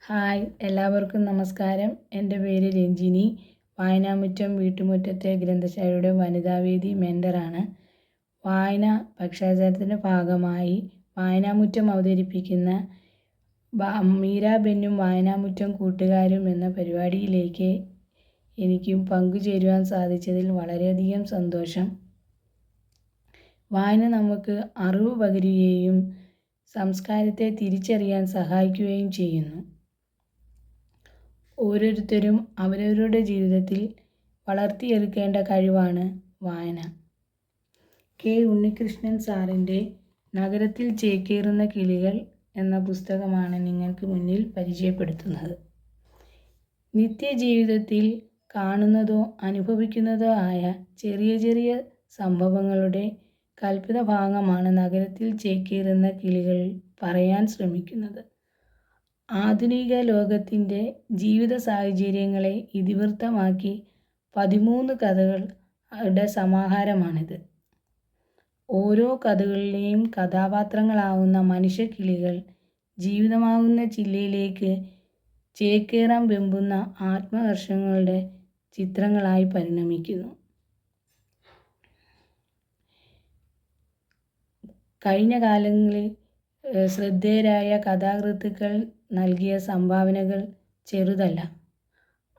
Hi, എല്ലാവർക്കും നമസ്കാരം. എൻ്റെ പേര് രഞ്ജിനി. വായനാമുറ്റം വീട്ടുമുറ്റത്തെ ഗ്രന്ഥശാലയുടെ വനിതാവേദി മെൻറ്ററാണ്. വായന പക്ഷാചരണത്തിൻ്റെ ഭാഗമായി വായനാമുറ്റം അവതരിപ്പിക്കുന്ന മീരാ ബെന്നും വായനാമുറ്റം കൂട്ടുകാരും എന്ന പരിപാടിയിലേക്ക് എനിക്കും പങ്കുചേരുവാൻ സാധിച്ചതിൽ വളരെയധികം സന്തോഷം. വായന നമുക്ക് അറിവ് പകരുകയും സംസ്കാരത്തെ തിരിച്ചറിയാൻ സഹായിക്കുകയും ചെയ്യുന്നു. ഓരോരുത്തരും അവരവരുടെ ജീവിതത്തിൽ വളർത്തിയെടുക്കേണ്ട കഴിവാണ് വായന. കെ ഉണ്ണികൃഷ്ണൻ സാറിൻ്റെ നഗരത്തിൽ ചേക്കേറുന്ന കിളികൾ എന്ന പുസ്തകമാണ് നിങ്ങൾക്ക് മുന്നിൽ പരിചയപ്പെടുത്തുന്നത്. നിത്യജീവിതത്തിൽ കാണുന്നതോ അനുഭവിക്കുന്നതോ ആയ ചെറിയ ചെറിയ സംഭവങ്ങളുടെ കൽപ്പിത ഭാഗമാണ് നഗരത്തിൽ ചേക്കേറുന്ന കിളികൾ പറയാൻ ശ്രമിക്കുന്നത്. ആധുനിക ലോകത്തിൻ്റെ ജീവിത സാഹചര്യങ്ങളെ ഇതിവൃത്തമാക്കി 13 കഥകളുടെ സമാഹാരമാണിത്. ഓരോ കഥകളിലെയും കഥാപാത്രങ്ങളാവുന്ന മനുഷ്യക്കിളികൾ ജീവിതമാകുന്ന ജില്ലയിലേക്ക് ചേക്കേറാൻ വെമ്പുന്ന ആത്മഹർഷങ്ങളുടെ ചിത്രങ്ങളായി പരിണമിക്കുന്നു. കഴിഞ്ഞ കാലങ്ങളിൽ ശ്രദ്ധേയരായ കഥാകൃത്തുക്കൾ നൽകിയ സംഭാവനകൾ ചെറുതല്ല.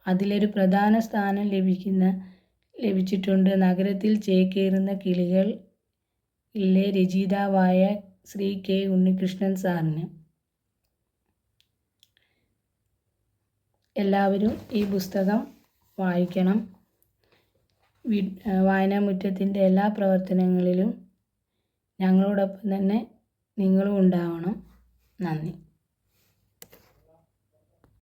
അതിലൊരു പ്രധാന സ്ഥാനം ലഭിച്ചിട്ടുണ്ട് നഗരത്തിൽ ചേക്കേറുന്ന കിളികളിലെ രചയിതാവായ ശ്രീ കെ ഉണ്ണികൃഷ്ണൻ സാറിന്. എല്ലാവരും ഈ പുസ്തകം വായിക്കണം. വായനാമുറ്റത്തിൻ്റെ എല്ലാ പ്രവർത്തനങ്ങളിലും ഞങ്ങളോടൊപ്പം തന്നെ നിങ്ങളും ഉണ്ടാവണം. നന്ദി.